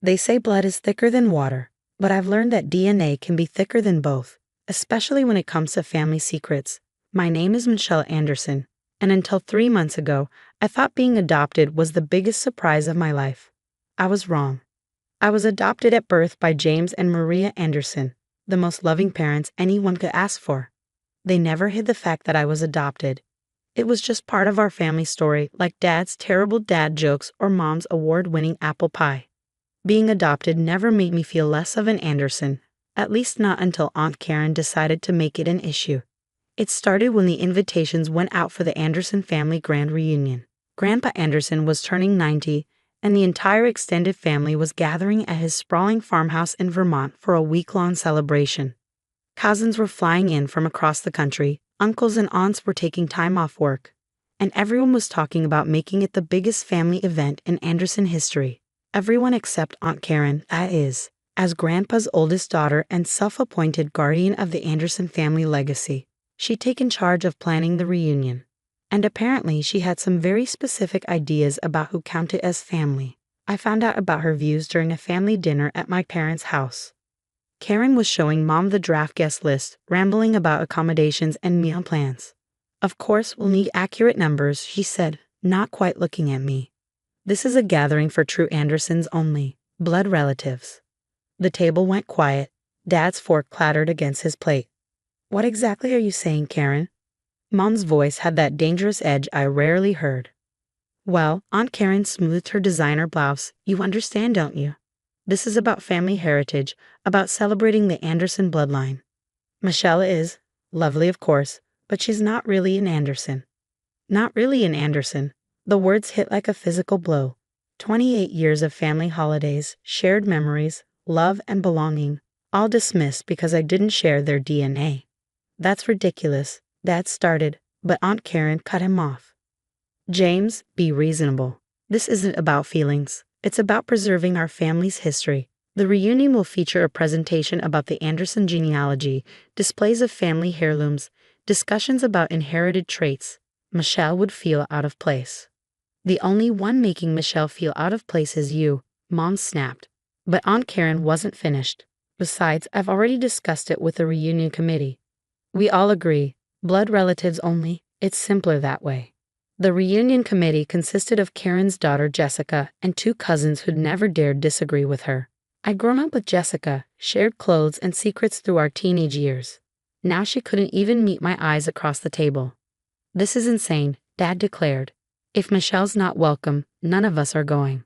They say blood is thicker than water, but I've learned that DNA can be thicker than both, especially when it comes to family secrets. My name is Michelle Anderson, and until 3 months ago, I thought being adopted was the biggest surprise of my life. I was wrong. I was adopted at birth by James and Maria Anderson, the most loving parents anyone could ask for. They never hid the fact that I was adopted. It was just part of our family story, like Dad's terrible dad jokes or Mom's award-winning apple pie. Being adopted never made me feel less of an Anderson, at least not until Aunt Karen decided to make it an issue. It started when the invitations went out for the Anderson family grand reunion. Grandpa Anderson was turning 90, and the entire extended family was gathering at his sprawling farmhouse in Vermont for a week-long celebration. Cousins were flying in from across the country, uncles and aunts were taking time off work, and everyone was talking about making it the biggest family event in Anderson history. Everyone except Aunt Karen, that is, as Grandpa's oldest daughter and self-appointed guardian of the Anderson family legacy. She'd taken charge of planning the reunion, and apparently she had some very specific ideas about who counted as family. I found out about her views during a family dinner at my parents' house. Karen was showing Mom the draft guest list, rambling about accommodations and meal plans. "Of course, we'll need accurate numbers," she said, not quite looking at me. "This is a gathering for true Andersons only, blood relatives." The table went quiet. Dad's fork clattered against his plate. "What exactly are you saying, Karen?" Mom's voice had that dangerous edge I rarely heard. "Well," Aunt Karen smoothed her designer blouse, "you understand, don't you? This is about family heritage, about celebrating the Anderson bloodline. Michelle is lovely, of course, but she's not really an Anderson." Not really an Anderson. The words hit like a physical blow. 28 years of family holidays, shared memories, love and belonging, all dismissed because I didn't share their DNA. "That's ridiculous," Dad started, but Aunt Karen cut him off. "James, be reasonable. This isn't about feelings. It's about preserving our family's history. The reunion will feature a presentation about the Anderson genealogy, displays of family heirlooms, discussions about inherited traits. Michelle would feel out of place." "The only one making Michelle feel out of place is you," Mom snapped. But Aunt Karen wasn't finished. "Besides, I've already discussed it with the reunion committee. We all agree, blood relatives only, it's simpler that way." The reunion committee consisted of Karen's daughter Jessica and 2 cousins who'd never dared disagree with her. I'd grown up with Jessica, shared clothes and secrets through our teenage years. Now she couldn't even meet my eyes across the table. "This is insane," Dad declared. "If Michelle's not welcome, none of us are going."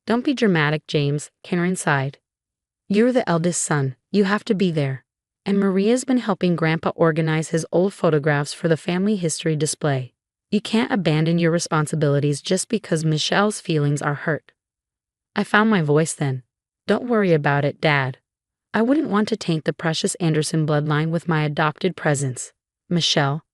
"Don't be dramatic, James," Karen sighed. "You're the eldest son, you have to be there. And Maria's been helping Grandpa organize his old photographs for the family history display. You can't abandon your responsibilities just because Michelle's feelings are hurt." I found my voice then. "Don't worry about it, Dad. I wouldn't want to taint the precious Anderson bloodline with my adopted presence. Michelle."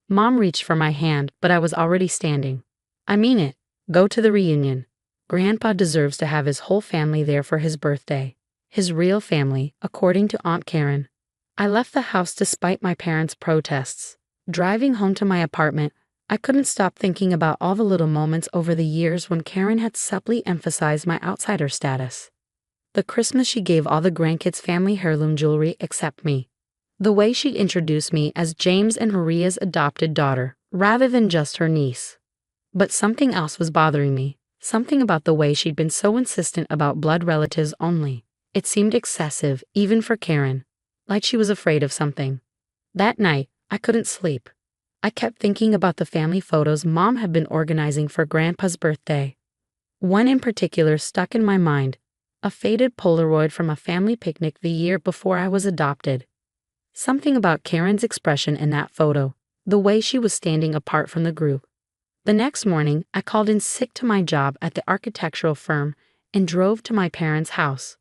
Mom reached for my hand, but I was already standing. "I mean it. Go to the reunion. Grandpa deserves to have his whole family there for his birthday. His real family, according to Aunt Karen." I left the house despite my parents' protests. Driving home to my apartment, I couldn't stop thinking about all the little moments over the years when Karen had subtly emphasized my outsider status. The Christmas she gave all the grandkids family heirloom jewelry except me. The way she'd introduced me as James and Maria's adopted daughter, rather than just her niece. But something else was bothering me, something about the way she'd been so insistent about blood relatives only. It seemed excessive, even for Karen, like she was afraid of something. That night, I couldn't sleep. I kept thinking about the family photos Mom had been organizing for Grandpa's birthday. One in particular stuck in my mind, a faded Polaroid from a family picnic the year before I was adopted. Something about Karen's expression in that photo, the way she was standing apart from the group. The next morning, I called in sick to my job at the architectural firm and drove to my parents' house.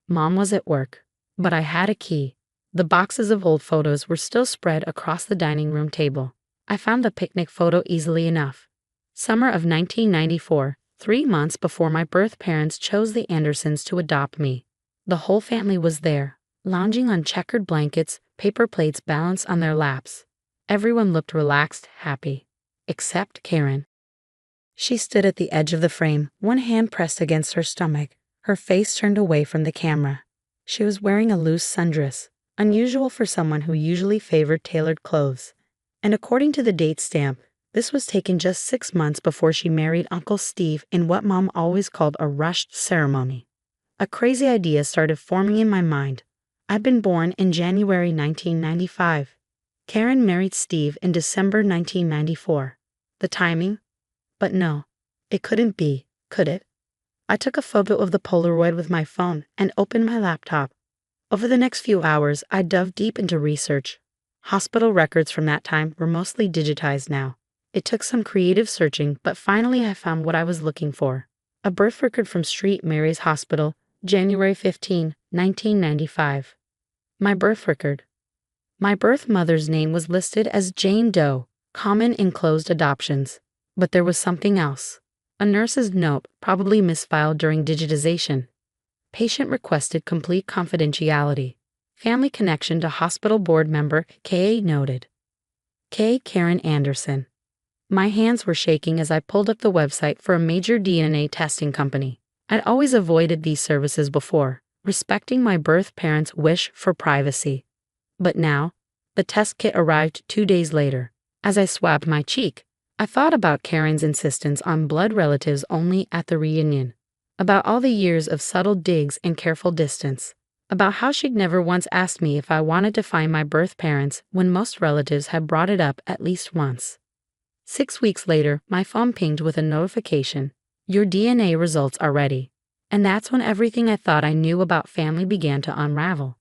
Mom was at work, but I had a key. The boxes of old photos were still spread across the dining room table. I found the picnic photo easily enough. Summer of 1994, 3 months before my birth parents chose the Andersons to adopt me. The whole family was there, lounging on checkered blankets, paper plates balanced on their laps. Everyone looked relaxed, happy. Except Karen. She stood at the edge of the frame, one hand pressed against her stomach, Her face turned away from the camera. She was wearing a loose sundress, unusual for someone who usually favored tailored clothes. And according to the date stamp, this was taken just 6 months before she married Uncle Steve in what Mom always called a rushed ceremony. A crazy idea started forming in my mind. I'd been born in January 1995. Karen married Steve in December 1994. The timing? But no, it couldn't be, could it? I took a photo of the Polaroid with my phone and opened my laptop. Over the next few hours, I dove deep into research. Hospital records from that time were mostly digitized now. It took some creative searching, but finally I found what I was looking for. A birth record from St. Mary's Hospital, January 15, 1995. My birth record. My birth mother's name was listed as Jane Doe, common in closed adoptions. But there was something else. A nurse's note, probably misfiled during digitization. Patient requested complete confidentiality. Family connection to hospital board member K. noted. K. Karen Anderson. My hands were shaking as I pulled up the website for a major DNA testing company. I'd always avoided these services before, respecting my birth parents' wish for privacy. But now, the test kit arrived 2 days later. As I swabbed my cheek, I thought about Karen's insistence on blood relatives only at the reunion, about all the years of subtle digs and careful distance, about how she'd never once asked me if I wanted to find my birth parents when most relatives had brought it up at least once. 6 weeks later, my phone pinged with a notification. Your DNA results are ready. And that's when everything I thought I knew about family began to unravel.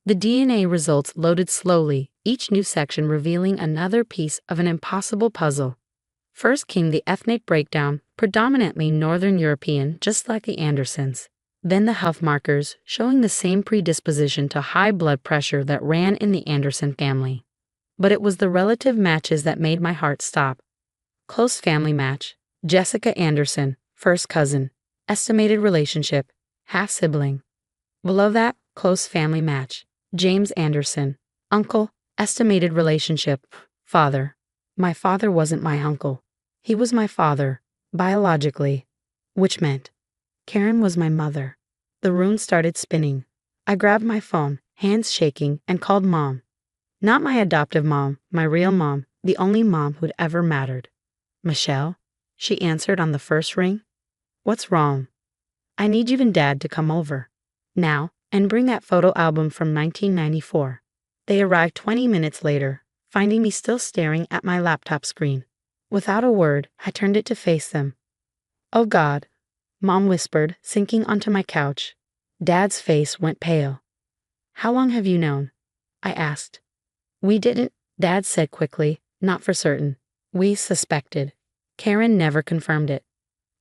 The DNA results loaded slowly, each new section revealing another piece of an impossible puzzle. First came the ethnic breakdown, predominantly Northern European, just like the Andersons. Then the health markers, showing the same predisposition to high blood pressure that ran in the Anderson family. But it was the relative matches that made my heart stop. Close family match, Jessica Anderson, first cousin, estimated relationship, half-sibling. Below that, close family match, James Anderson, uncle, estimated relationship, father. My father wasn't my uncle. He was my father, biologically, which meant Karen was my mother. The room started spinning. I grabbed my phone, hands shaking, and called Mom. Not my adoptive mom, my real mom, the only mom who'd ever mattered. Michelle? She answered on the first ring. What's wrong? I need you and Dad to come over. Now, and bring that photo album from 1994. They arrived 20 minutes later, finding me still staring at my laptop screen. Without a word, I turned it to face them. Oh God, Mom whispered, sinking onto my couch. Dad's face went pale. How long have you known? I asked. We didn't, Dad said quickly, not for certain. We suspected. Karen never confirmed it.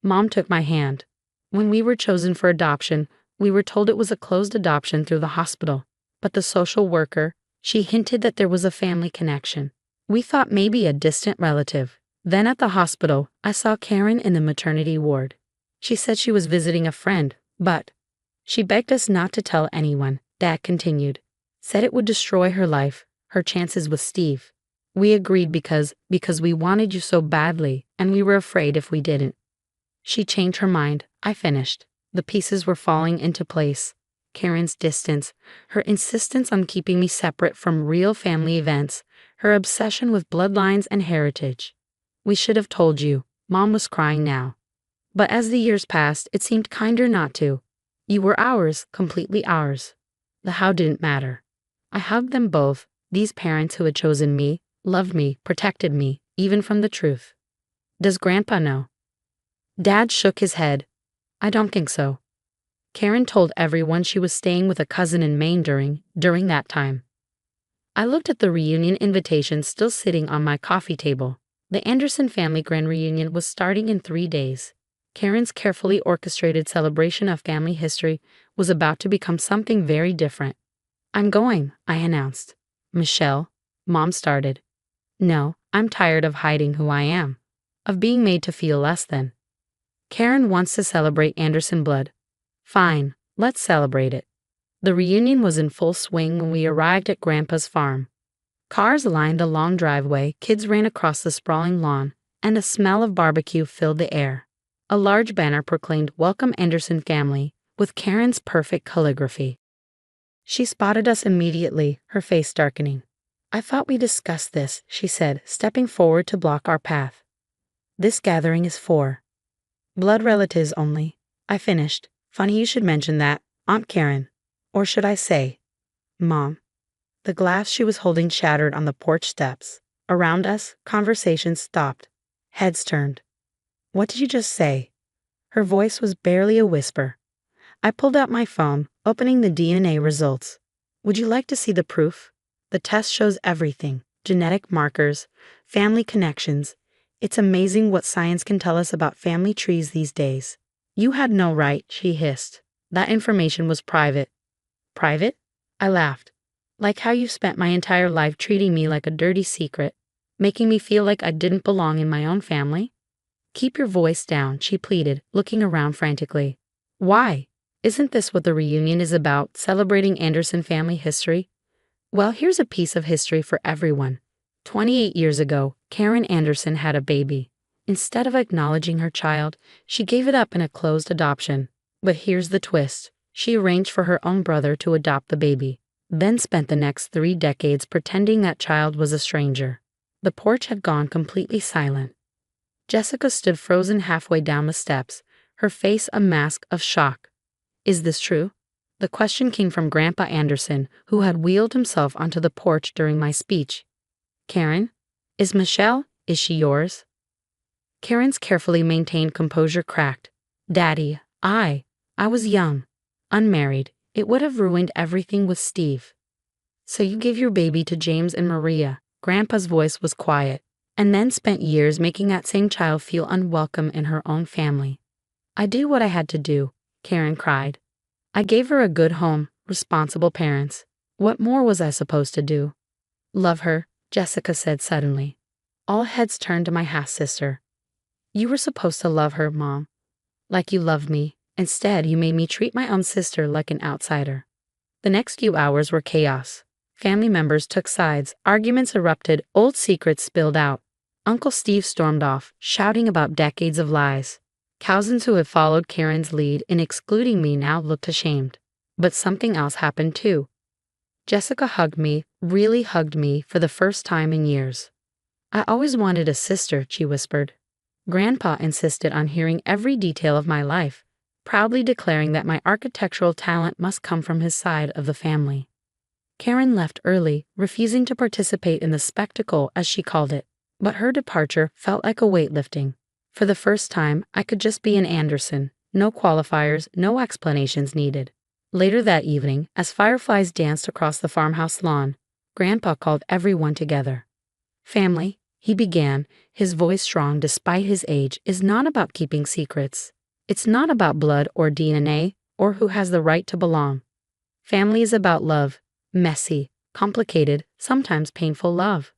Mom took my hand. When we were chosen for adoption, we were told it was a closed adoption through the hospital. But the social worker, she hinted that there was a family connection. We thought maybe a distant relative. Then at the hospital, I saw Karen in the maternity ward. She said she was visiting a friend, but she begged us not to tell anyone, Dad continued. Said it would destroy her life, her chances with Steve. We agreed because we wanted you so badly, and we were afraid if we didn't. She changed her mind, I finished. The pieces were falling into place. Karen's distance, her insistence on keeping me separate from real family events, her obsession with bloodlines and heritage. We should have told you. Mom was crying now. But as the years passed, it seemed kinder not to. You were ours, completely ours. The how didn't matter. I hugged them both, these parents who had chosen me, loved me, protected me, even from the truth. Does Grandpa know? Dad shook his head. I don't think so. Karen told everyone she was staying with a cousin in Maine during that time. I looked at the reunion invitation still sitting on my coffee table. The Anderson family grand reunion was starting in 3 days. Karen's carefully orchestrated celebration of family history was about to become something very different. I'm going, I announced. Michelle, Mom started. No, I'm tired of hiding who I am, of being made to feel less than. Karen wants to celebrate Anderson blood. Fine, let's celebrate it. The reunion was in full swing when we arrived at Grandpa's farm. Cars lined the long driveway, kids ran across the sprawling lawn, and a smell of barbecue filled the air. A large banner proclaimed Welcome Anderson Family, with Karen's perfect calligraphy. She spotted us immediately, her face darkening. "I thought we discussed this," she said, stepping forward to block our path. "This gathering is for blood relatives only," I finished. "Funny you should mention that, Aunt Karen. Or should I say, Mom?" The glass she was holding shattered on the porch steps. Around us, conversation stopped. Heads turned. "What did you just say?" Her voice was barely a whisper. I pulled out my phone, opening the DNA results. "Would you like to see the proof? The test shows everything: genetic markers, family connections. It's amazing what science can tell us about family trees these days." "You had no right," she hissed. "That information was private." "Private?" I laughed. "Like how you spent my entire life treating me like a dirty secret, making me feel like I didn't belong in my own family?" "Keep your voice down," she pleaded, looking around frantically. "Why? Isn't this what the reunion is about, celebrating Anderson family history?" "Well, here's a piece of history for everyone. 28 years ago, Karen Anderson had a baby. Instead of acknowledging her child, she gave it up in a closed adoption. But here's the twist. She arranged for her own brother to adopt the baby, then spent the next 3 decades pretending that child was a stranger." The porch had gone completely silent. Jessica stood frozen halfway down the steps, her face a mask of shock. "Is this true?" The question came from Grandpa Anderson, who had wheeled himself onto the porch during my speech. "Karen? Is she yours?" Karen's carefully maintained composure cracked. "Daddy, I was young, unmarried. It would have ruined everything with Steve." "So you gave your baby to James and Maria," Grandpa's voice was quiet, "and then spent years making that same child feel unwelcome in her own family." "I did what I had to do," Karen cried. "I gave her a good home, responsible parents. What more was I supposed to do?" "Love her," Jessica said suddenly. All heads turned to my half-sister. "You were supposed to love her, Mom. Like you loved me. Instead, you made me treat my own sister like an outsider." The next few hours were chaos. Family members took sides, arguments erupted, old secrets spilled out. Uncle Steve stormed off, shouting about decades of lies. Cousins who had followed Karen's lead in excluding me now looked ashamed. But something else happened too. Jessica hugged me, really hugged me, for the first time in years. "I always wanted a sister," she whispered. Grandpa insisted on hearing every detail of my life, proudly declaring that my architectural talent must come from his side of the family. Karen left early, refusing to participate in the spectacle, as she called it, but her departure felt like a weight lifting. For the first time, I could just be an Anderson, no qualifiers, no explanations needed. Later that evening, as fireflies danced across the farmhouse lawn, Grandpa called everyone together. "Family," he began, his voice strong despite his age, "is not about keeping secrets. It's not about blood or DNA or who has the right to belong. Family is about love, messy, complicated, sometimes painful love."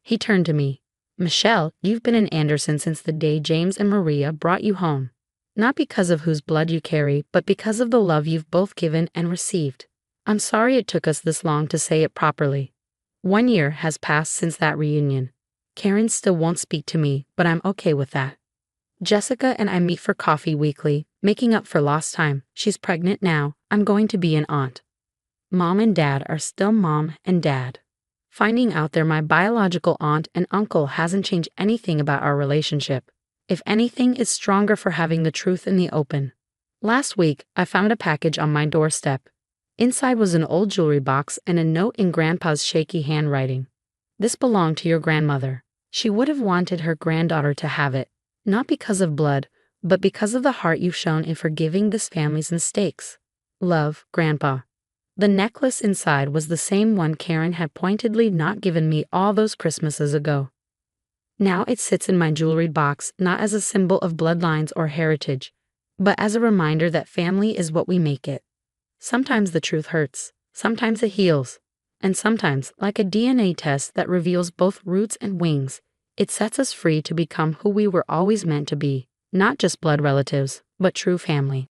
He turned to me. "Michelle, you've been an Anderson since the day James and Maria brought you home. Not because of whose blood you carry, but because of the love you've both given and received. I'm sorry it took us this long to say it properly. 1 year has passed since that reunion. Karen still won't speak to me, but I'm okay with that. Jessica and I meet for coffee weekly, making up for lost time. She's pregnant now. I'm going to be an aunt. Mom and Dad are still Mom and Dad. Finding out they're my biological aunt and uncle hasn't changed anything about our relationship. If anything, it's stronger for having the truth in the open. Last week, I found a package on my doorstep. Inside was an old jewelry box and a note in Grandpa's shaky handwriting. "This belonged to your grandmother. She would have wanted her granddaughter to have it, not because of blood, but because of the heart you've shown in forgiving this family's mistakes. Love, Grandpa." The necklace inside was the same one Karen had pointedly not given me all those Christmases ago. Now it sits in my jewelry box not as a symbol of bloodlines or heritage, but as a reminder that family is what we make it. Sometimes the truth hurts, sometimes it heals, and sometimes, like a DNA test that reveals both roots and wings, it sets us free to become who we were always meant to be, not just blood relatives, but true family.